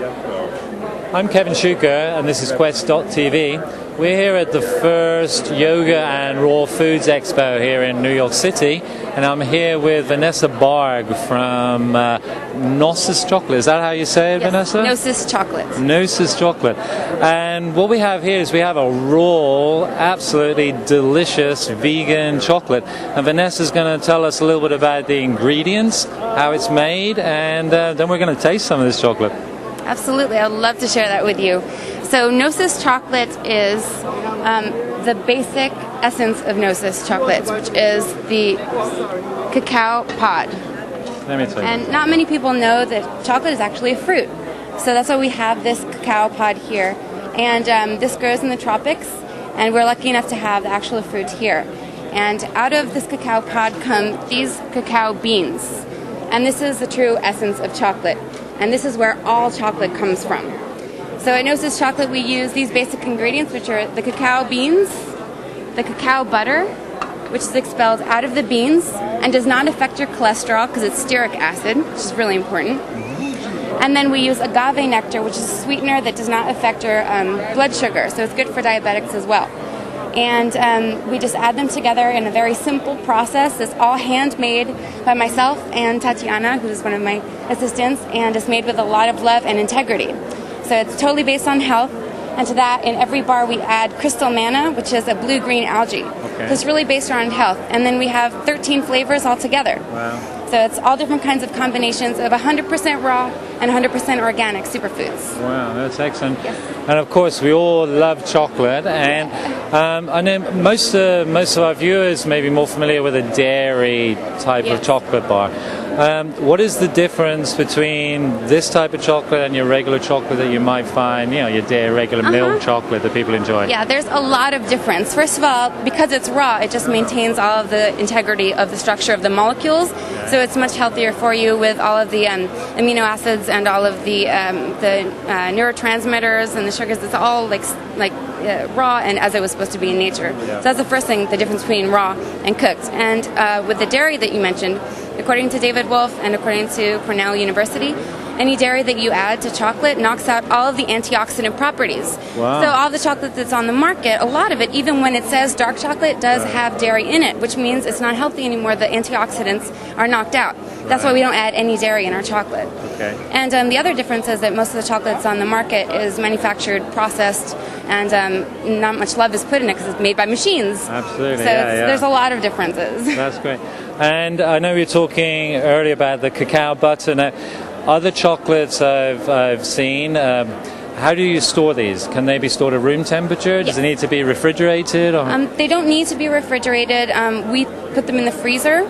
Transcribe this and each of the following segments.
I'm Kevin Schuker, and this is QUEST.TV. We're here at the first Yoga and Raw Foods Expo here in New York City, and I'm here with Vanessa Barg from Gnosis Chocolate. Is that how you say it, yes, Vanessa? Gnosis Chocolate. Gnosis Chocolate. And what we have here is we have a raw, absolutely delicious vegan chocolate. And Vanessa's going to tell us a little bit about the ingredients, how it's made, and then we're going to taste some of this chocolate. Absolutely, I'd love to share that with you. So Gnosis Chocolate is the basic essence of Gnosis Chocolate, which is the cacao pod. Let me tell you. And not many people know that chocolate is actually a fruit. So that's why we have this cacao pod here. And this grows in the tropics, and we're lucky enough to have the actual fruit here. And out of this cacao pod come these cacao beans. And this is the true essence of chocolate. And this is where all chocolate comes from. So at Gnosis Chocolate we use these basic ingredients, which are the cacao beans, the cacao butter, which is expelled out of the beans and does not affect your cholesterol because it's stearic acid, which is really important. And then we use agave nectar, which is a sweetener that does not affect your blood sugar, so it's good for diabetics as well. And we just add them together in a very simple process. It's all handmade by myself and Tatiana, who's one of my assistants, and it's made with a lot of love and integrity. So it's totally based on health. And to that, in every bar we add crystal manna, which is a blue-green algae. Okay. So it's really based around health. And then we have 13 flavors altogether. Wow. So it's all different kinds of combinations of 100% raw and 100% organic superfoods. Wow, that's excellent. Yes. And of course, we all love chocolate. And I know most of our viewers may be more familiar with a dairy type of chocolate bar. What is the difference between this type of chocolate and your regular chocolate that you might find, your dairy regular milk chocolate that people enjoy? Yeah, there's a lot of difference. First of all, because it's raw, it just maintains all of the integrity of the structure of the molecules. So it's much healthier for you with all of the amino acids and all of the neurotransmitters and the sugars. It's all like raw and as it was supposed to be in nature. So that's the first thing, the difference between raw and cooked. And with the dairy that you mentioned, according to David Wolf and according to Cornell University, any dairy that you add to chocolate knocks out all of the antioxidant properties. Wow. So all the chocolate that's on the market, a lot of it, even when it says dark chocolate, does have dairy in it, which means it's not healthy anymore. The antioxidants are knocked out. That's why we don't add any dairy in our chocolate. Okay. And the other difference is that most of the chocolate that's on the market is manufactured, processed, and not much love is put in it because it's made by machines. Absolutely. So there's a lot of differences. That's great. And I know you were talking earlier about the cacao butter. Now, other chocolates I've seen, how do you store these? Can they be stored at room temperature? Does it need to be refrigerated? Or? They don't need to be refrigerated. We put them in the freezer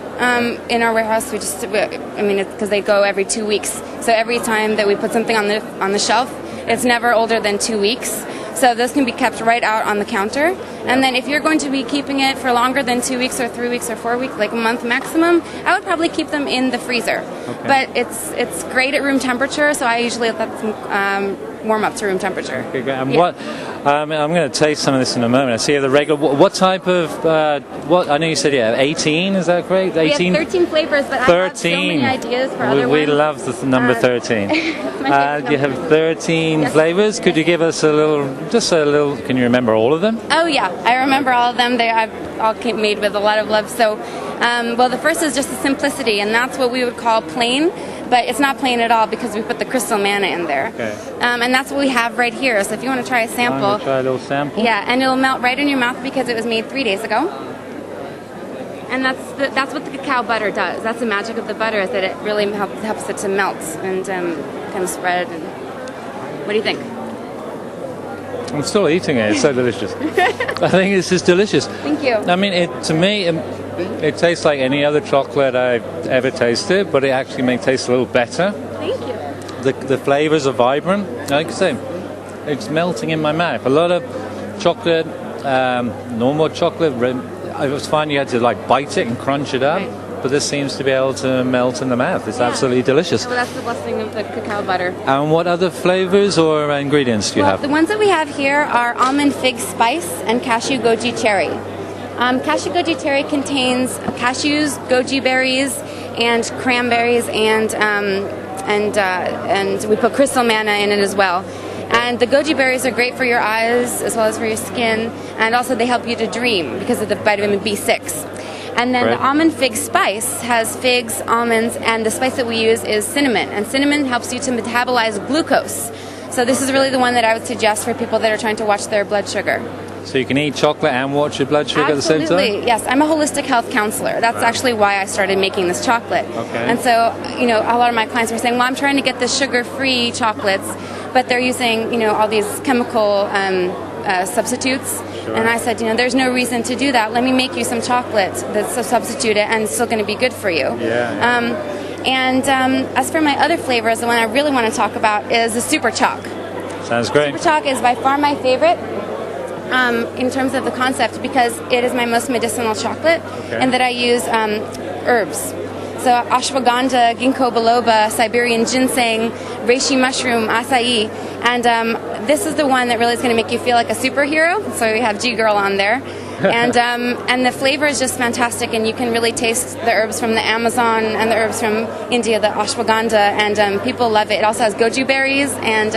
in our warehouse. Because they go every 2 weeks. So every time that we put something on the shelf, it's never older than 2 weeks. So those can be kept right out on the counter. And then if you're going to be keeping it for longer than 2 weeks or 3 weeks or 4 weeks, like a month maximum, I would probably keep them in the freezer. Okay. But it's great at room temperature, so I usually let them warm up to room temperature. Okay, great. And what? I'm going to taste some of this in a moment. I see the regular. What type of? What? I know you said 18. Is that correct? 18. We have 13 flavors, but 13. I have so many ideas for other ones. We love the number 13. You have 13 flavors. Could you give us a little? Can you remember all of them? Oh yeah, I remember all of them. I've all made with a lot of love. So, the first is just the simplicity, and that's what we would call plain. But it's not plain at all because we put the crystal manna in there. Okay. And that's what we have right here. So if you want to try a sample. I'm going to try a little sample. Yeah, and it'll melt right in your mouth because it was made 3 days ago. And that's what the cacao butter does. That's the magic of the butter, is that it really helps it to melt and kind of spread. And what do you think? I'm still eating it. It's so delicious. I think this is delicious. Thank you. I mean, to me, it tastes like any other chocolate I've ever tasted, but it actually may taste a little better. Thank you. The flavors are vibrant. Like I say, it's melting in my mouth. A lot of chocolate, normal chocolate, I was finding you had to bite it and crunch it up. Right. But this seems to be able to melt in the mouth. It's absolutely delicious. Well, that's the blessing of the cacao butter. And what other flavors or ingredients do you have? The ones that we have here are almond fig spice and cashew goji cherry. Cashew goji cherry contains cashews, goji berries, and cranberries and and we put crystal manna in it as well. And the goji berries are great for your eyes as well as for your skin, and also they help you to dream because of the vitamin B6. And then the almond fig spice has figs, almonds, and the spice that we use is cinnamon. And cinnamon helps you to metabolize glucose. So this is really the one that I would suggest for people that are trying to watch their blood sugar. So you can eat chocolate and watch your blood sugar at the same time? Absolutely, yes. I'm a holistic health counselor. That's actually why I started making this chocolate. Okay. And so, you know, a lot of my clients were saying, well, I'm trying to get the sugar-free chocolates, but they're using, you know, all these chemical substitutes. Sure. And I said, you know, there's no reason to do that. Let me make you some chocolate that's a substitute and it's still going to be good for you. As for my other flavors, the one I really want to talk about is the Super Choc. Sounds great. Super Choc is by far my favorite in terms of the concept because it is my most medicinal chocolate and that I use herbs. So ashwagandha, ginkgo biloba, Siberian ginseng, reishi mushroom, acai, and this is the one that really is going to make you feel like a superhero. So we have G-Girl on there. And the flavor is just fantastic, and you can really taste the herbs from the Amazon and the herbs from India, the ashwagandha, and people love it. It also has goji berries and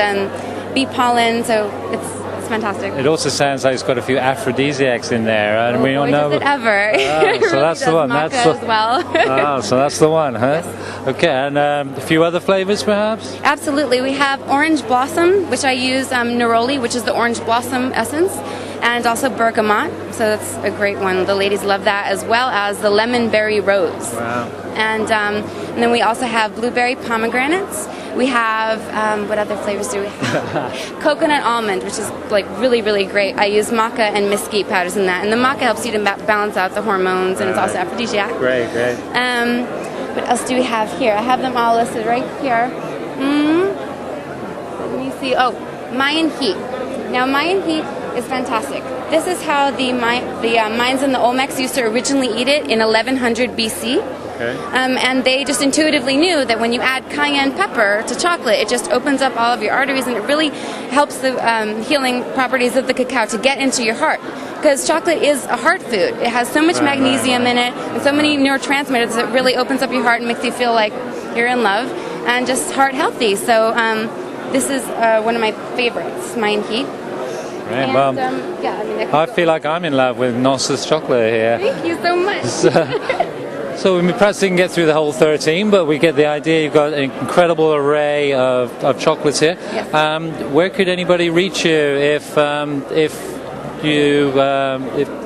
bee pollen, so it's fantastic. It also sounds like it's got a few aphrodisiacs in there, and we all know. Does it ever? Oh, so that's the one. That's as well. Oh, so that's the one, huh? Yes. Okay, and a few other flavors, perhaps. Absolutely, we have orange blossom, which I use neroli, which is the orange blossom essence, and also bergamot. So that's a great one. The ladies love that, as well as the lemon berry rose. Wow. And then we also have blueberry pomegranates. We have, what other flavors do we have? Coconut almond, which is like really, really great. I use maca and mesquite powders in that. And the maca helps you to balance out the hormones, and it's also aphrodisiac. Great. What else do we have here? I have them all listed right here. Let me see. Oh, Mayan heat. Now, Mayan heat is fantastic. This is how the Mayans and the Olmecs used to originally eat it in 1100 BC. Okay. And they just intuitively knew that when you add cayenne pepper to chocolate, it just opens up all of your arteries, and it really helps the healing properties of the cacao to get into your heart. Because chocolate is a heart food. It has so much magnesium in it and so many neurotransmitters that really opens up your heart and makes you feel like you're in love and just heart healthy. So this is one of my favorites, Mayan heat. Right, and, well, I feel like I'm in love with Gnosis chocolate here. Thank you so much. So perhaps we can get through the whole 13, but we get the idea. You've got an incredible array of chocolates here. Yes. Where could anybody reach you if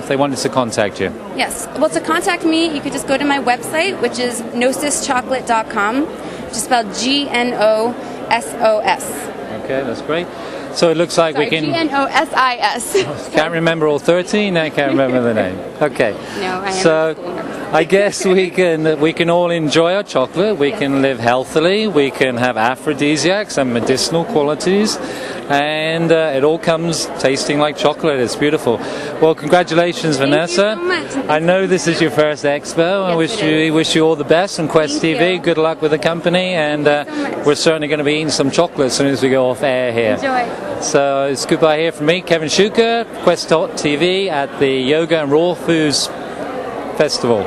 they wanted to contact you? Yes. Well, to contact me, you could just go to my website, which is gnosischocolate.com, which is spelled GNOSOS. Okay, that's great. So it looks like we can... GNOSIS. Can't remember all 13, I can't remember the name. Okay. No, I am. So I guess we can all enjoy our chocolate, we can live healthily, we can have aphrodisiacs and medicinal qualities, and it all comes tasting like chocolate. It's beautiful. Well, congratulations, Vanessa. Thank you so much. I know this is your first expo. Yes, I wish you all the best on QUEST.TV. Good luck with the company, and we're certainly going to be eating some chocolate as soon as we go off air here. Enjoy. So it's goodbye here from me, Kevin Shuker, QUEST.TV at the Yoga and Raw Foods Festival.